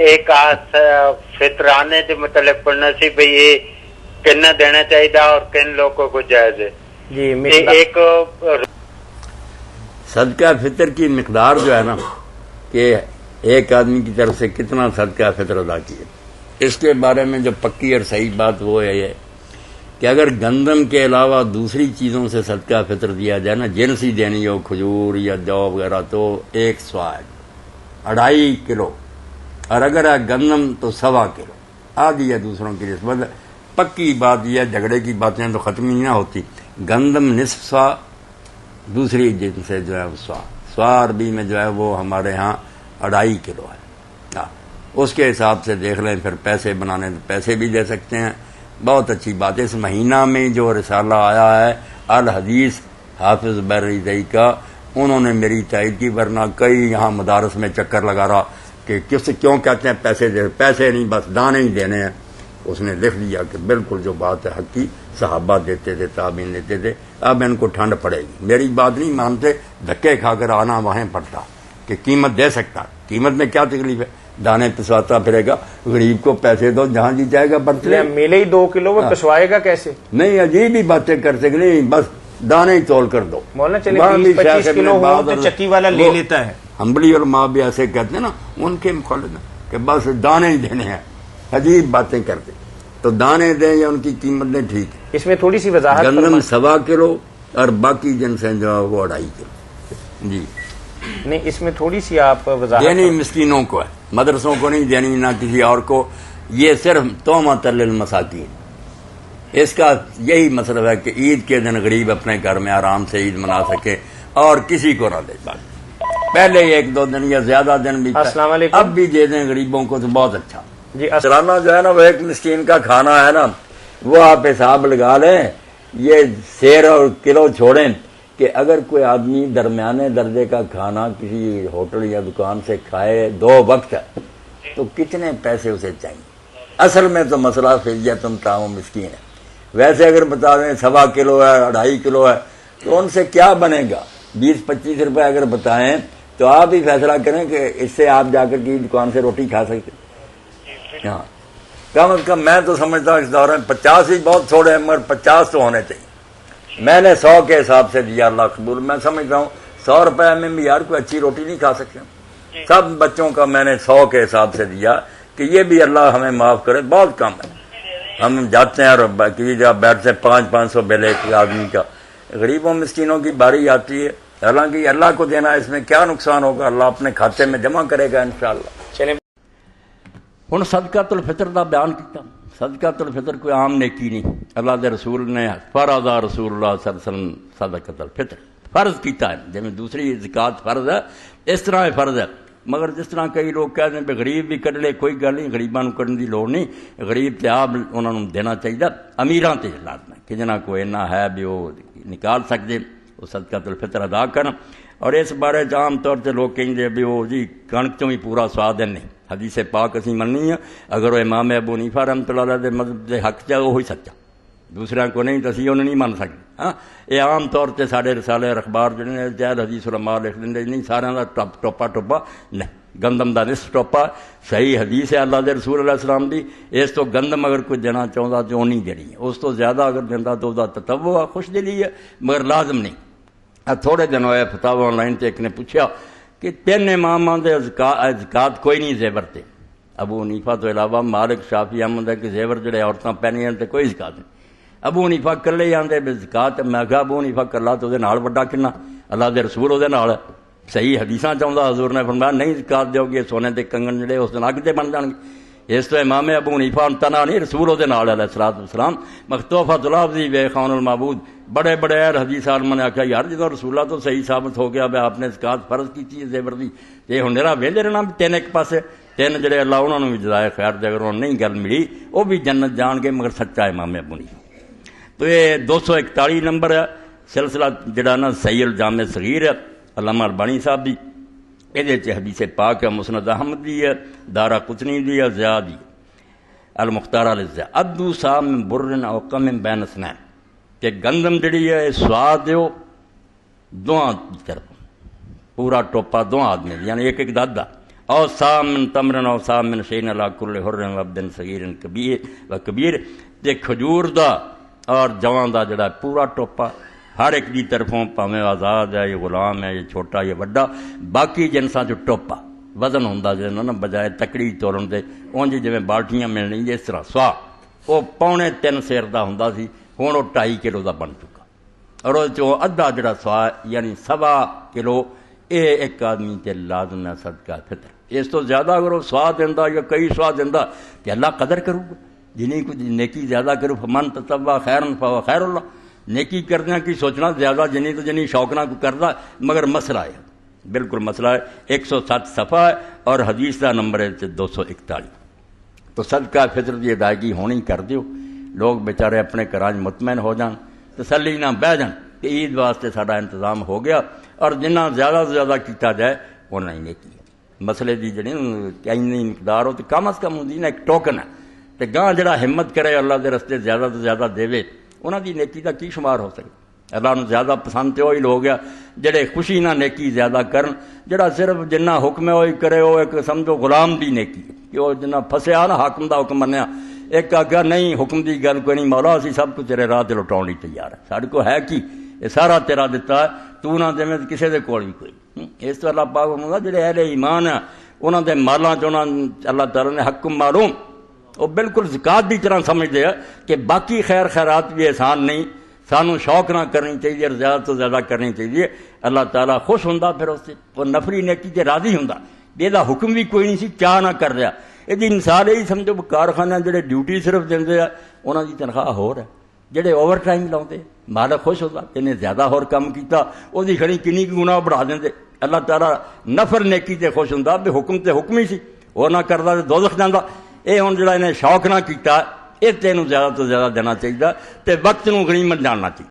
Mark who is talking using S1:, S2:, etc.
S1: ایک فطرانے کے متعلق پڑھنا سی بھئی یہ کنا دینا چاہیے اور کن لوگوں کو جائز ہے
S2: جی
S1: ایک
S3: صدقہ فطر کی مقدار جو ہے نا کہ ایک آدمی کی طرف سے کتنا صدقہ فطر ادا کیے، اس کے بارے میں جو پکی اور صحیح بات وہ ہے یہ کہ اگر گندم کے علاوہ دوسری چیزوں سے صدقہ فطر دیا جائے نا، جنسی دینی ہو کھجور یا جو وغیرہ، تو 1 سوا ہے 2.5 کلو، اور اگر ہے گندم تو 1.25 کلو آدھی ہے دوسروں کی نسبت۔ پکی بات یہ ہے، جھگڑے کی باتیں تو ختم ہی نہ ہوتی۔ گندم نصف سوا، دوسری جن سے جو ہے سوا عربی میں جو ہے وہ ہمارے ہاں 2.5 کلو ہے۔ اس کے حساب سے دیکھ لیں، پھر پیسے بنانے تو پیسے بھی دے سکتے ہیں۔ بہت اچھی بات ہے۔ اس مہینہ میں جو رسالہ آیا ہے الحدیث حافظ بریلوی کا، انہوں نے میری تائید کی، ورنہ کئی یہاں مدارس میں چکر لگا رہا کہ کیوں کہتے ہیں پیسے دے، پیسے نہیں بس دانے ہی دینے ہیں۔ اس نے لکھ دیا کہ بالکل جو بات ہے حق کی، صحابہ دیتے تھے، تابعین دیتے تھے، اب ان کو ٹھنڈ پڑے گی۔ میری بات نہیں مانتے، دھکے کھا کر آنا وہیں پڑتا کہ قیمت دے سکتا، قیمت میں کیا تکلیف ہے، دانے پسواتا پھرے گا، غریب کو پیسے دو، جہاں جی جائے گا برت لے۔
S2: ملے ہی 2 کلو میں پسوائے گا کیسے؟
S3: نہیں، عجیب ہی باتیں کرتے کہ نہیں بس دانے ہی تول کر دو۔
S2: مولانا چلے 20-25 کلو ہو تو چکی والا لے لیتا ہے۔
S3: ہمبلی علماء بھی ایسے کہتے ہیں نا، ان کے مخالف کہ بس دانے ہی دینے ہیں، عجیب باتیں کرتے۔ تو دانے دیں یا ان کی قیمت دیں، ٹھیک ہے۔
S2: اس میں تھوڑی سی وضاحت،
S3: گندم 1.25 کلو اور باقی جنسیں جو ہے وہ 2.5 کلو۔ جی
S2: نہیں، اس میں تھوڑی سی آپ وضاحت
S3: دینی مسکینوں کو ہے، مدرسوں کو نہیں دینی، نہ کسی اور کو۔ یہ صرف تہمت للمساکین، اس کا یہی مطلب ہے کہ عید کے دن غریب اپنے گھر میں آرام سے عید منا سکے اور کسی کو نہ دے پائے۔ پہلے 1-2 دن یا زیادہ دن بھی
S2: السلام علیکم،
S3: اب بھی دے دیں غریبوں کو تو بہت اچھا۔
S2: جی
S3: سالانہ جو ہے نا وہ ایک مسکین کا کھانا ہے نا، وہ آپ حساب لگا لیں، یہ سیر اور کلو چھوڑیں کہ اگر کوئی آدمی درمیانے درجے کا کھانا کسی ہوٹل یا دکان سے کھائے 2 وقت تو کتنے پیسے اسے چاہیے۔ اصل میں تو مسئلہ فدیۃ طعام مسکین ہے۔ ویسے اگر بتا دیں 1.25 کلو ہے، 2.5 کلو ہے، تو ان سے کیا بنے گا؟ 20-25 روپے اگر بتائیں تو آپ ہی فیصلہ کریں کہ اس سے آپ جا کر کی دکان سے روٹی کھا سکتے۔ ہاں، کم از کم میں تو سمجھتا ہوں اس دور میں 50 ہی بہت تھوڑے ہیں، مگر 50 تو ہونے چاہیے۔ میں نے 100 کے حساب سے دیا، اللہ قبول۔ میں سمجھتا ہوں 100 روپے میں بھی یار کوئی اچھی روٹی نہیں کھا سکتے۔ سب بچوں کا میں نے 100 کے حساب سے دیا کہ یہ بھی اللہ ہمیں معاف کرے، بہت کم ہے۔ ہم جاتے ہیں اور کسی جگہ بیٹھتے 500 بل ایک آدمی کا، غریبوں مسکینوں کی باری آتی ہے۔ حالانکہ اللہ کو دینا، اس میں کیا نقصان ہوگا، اللہ اپنے کھاتے میں جمع کرے گا انشاءاللہ۔
S2: چلیں
S3: ہن صدقۃ الفطر دا بیان کیتا۔ صدقۃ الفطر کوئی عام نیکی نہیں، اللہ دے رسول نے فرض رسول اللہ صلی اللہ علیہ وسلم صدقۃ الفطر فرض کیتا ہے، جیسے دوسری زکات فرض ہے اس طرح یہ فرض ہے۔ مگر جس طرح کئی لوگ کہتے ہیں کہ غریب بھی کر لے، کوئی گل نہیں، غریباں نوں کرن دی لوڑ نہیں، غریب تے آپ انہاں نوں دینا چاہیے، امیراں تے لازم ہے کہ جنہاں کو اتنا ہے بھی وہ نکال سکتے وہ صدقۃ الفطر ادا کرن۔ اور اس بارے عام طور سے لوگ کہیں گے بھی وہ جی کنک چوں بھی پورا سواد ہے، نہیں، حدیث پاک اسی مننی ہے، اگر وہ امام ابو حنیفہ رحمۃ اللہ علیہ دے مذہب دے حق چا وہی سچا، دوسرا کو نہیں تو اسی انہیں نہیں من سکتے۔ ہاں، یہ عام طور سے سارے رسالے اخبار جڑے جائز حدیث علماء لکھ دیں نہیں، سارا کا ٹوپا نہیں، گندم دا نصف ٹوپا صحیح حدیث ہے اللہ دے رسول علیہ السلام دی، اس تو گندم اگر کوئی دینا چاہتا تو نہیں دینی، اس تو زیادہ اگر دینا تو وہ تطوع خوش دلی ہے، مگر لازم نہیں۔ تھوڑے دن ہوئے فتاوی آن لائن تے ایک نے پوچھا کہ 3 اماماں دے زکات کوئی نہیں زیور تے، ابو حنیفہ تو علاوہ مالک، شافعی، احمد ہے کہ زیور جڑے عورتاں پہنیاں تے کوئی زکات نہیں۔ ابو حنیفہ کلے ہی آندے بے زکات، میں کہا ابو حنیفہ کلا تو دے نال بڑا کنا، اللہ دے رسول او دے نال صحیح حدیثاں چاہندا، حضور نے فرمایا نہیں زکات دیو گے سونے دے کنگن جڑے اس دن اگ دے بن جان گے۔ اس تو امام ابو حنیفہ تنا نہیں، رسول او دے نال علیہ الصلوۃ والسلام۔ مختوفۃ الافضی بے خان المعبود، بڑے بڑے حدیث عالماں نے آخیا یار جدوں رسول اللہ تو صحیح ثابت ہو گیا بھی آپ نے زکات فرض کی زیور دی، یہ ہن میرا ویلے رہنا 3 ایک پاسے 3 جڑے اللہ انہوں نے بھی جزائے خیر دے، اگر انہوں نہیں گل ملی وہ بھی جنت جان گے، مگر سچا امام ابو حنیفہ۔ تو یہ 241 نمبر ہے سلسلہ جڑا نا صحیح الجامع صغیر ہے علامہ البانی صاحب دی، یہ حدیث پاک ہے، مسند احمد دی ہے، دارا قطنی دی ہے، ضیاء دی المختار الضیاء ادو صاحب من برن او قم بین اثنین، کہ گندم جڑی ہے سواد دیو 2 طرف، پورا ٹوپا 2 آدمی یعنی ایک دادا، او سام من تمرن او سام من شین علی کل حر وعبد صغیر کبیر تے کھجور دا اور جواں دا جڑا پورا ٹوپا ہر ایک دی طرفوں پاویں آزاد ہے، یہ غلام ہے، یہ چھوٹا، یہ وڈا، باقی جنساں جو ٹوپا وزن ہوندا جے نا بجائے تکڑی تولن دے اونج جویں بالٹیاں ملنی جس طرح سوا وہ 3.25 سیر دا ہوندا سی، ہن وہ 2.5 کلو دا بن چکا، اور وہ چوں ادھا جڑا سوا یعنی 1.25 کلو یہ ایک آدمی تے لازم ہے صدقہ فطر۔ اس تو زیادہ اگر وہ سوا دیندا یا کئی سوا دیندا کہ اللہ قدر کروں گا، جنہیں کچھ نیکی زیادہ کرو فمن تطوع خیرا فہو خیر اللہ، نیکی کردیا کی سوچنا زیادہ جنہیں تو جنہیں شوق نہ کوئی کردا، مگر مسئلہ ہے بالکل مسئلہ ہے 107 صفحہ ہے اور حدیث کا نمبر ہے 241۔ تو صدقہ فطر کی ادائیگی ہونی کر دیو، لوگ بیچارے اپنے گھراں مطمئن ہو جان، تسلی نہ بہ جان کہ عید واسطے ساڈا انتظام ہو گیا، اور جنہ زیادہ سے زیادہ کیتا جائے انہاں ہی نیکی ہے۔ مسئلے دی جڑی کئی مقدار ہو تو کم از کم ہوندی نا ایک ٹوکن ہے، تے گاں جڑا ہمت کرے اللہ دے رستے زیادہ تو زیادہ دے انہاں دی نیکی دا کی شمار ہو سکے۔ اللہ نو زیادہ پسند تے وہی لوگ آ جڑے خوشی نہ نیکی زیادہ کرن، جڑا صرف جنہ حکم ہے وہی کرے، وہ ایک سمجھو غلام دی نیکی کہ وہ جنہ پھسیا نا حاکم دا حکم منیا، ایک آگیا نہیں حکم دی گل کوئی نہیں، مولا اسی سب کو تیرے راہ تے لٹاؤن لئی تیار ہے، ساڈے کو ہے کی یہ سارا تیرا دتا ہے، تو نہ دے کسے دے کول بھی کوئی۔ اس تو اللہ پاک فرماتا جڑے اہل ایمان ہیں انہاں دے مالاں چ اللہ تعالیٰ نے حق معلوم، وہ بالکل زکات دی طرح سمجھتے ہیں کہ باقی خیر خیرات بھی احسان نہیں، سانو شوق نہ کرنی چاہیے اور زیادہ تو زیادہ کرنی چاہیے، اللہ تعالیٰ خوش ہوندا پھر اس سے، وہ نفری نیکی تے راضی ہوندا، یہ حکم بھی کوئی نہیں سی کیا نہ کر رہا۔ یہ مثال یہی سمجھو کارخانے جڑے ڈیوٹی صرف دیندے ہیں انہاں دی تنخواہ ہور ہے، جڑے اوور ٹائم لاؤندے مالک خوش ہوتا کہ زیادہ ہور کم کیتا وہ کھڑی کنی گنا بڑھا دیں، اللہ تعالیٰ نفر نیکی تے خوش ہوندا بھی حکم تے حکم ہی سی، وہ نہ کردا تے دوزخ جاندا۔ یہ ہوں جڑا انہیں شوق نہ کیتا، یہ تینوں زیادہ تو زیادہ دینا چاہیے تے وقت نو غنیمت جاننا چاہیے۔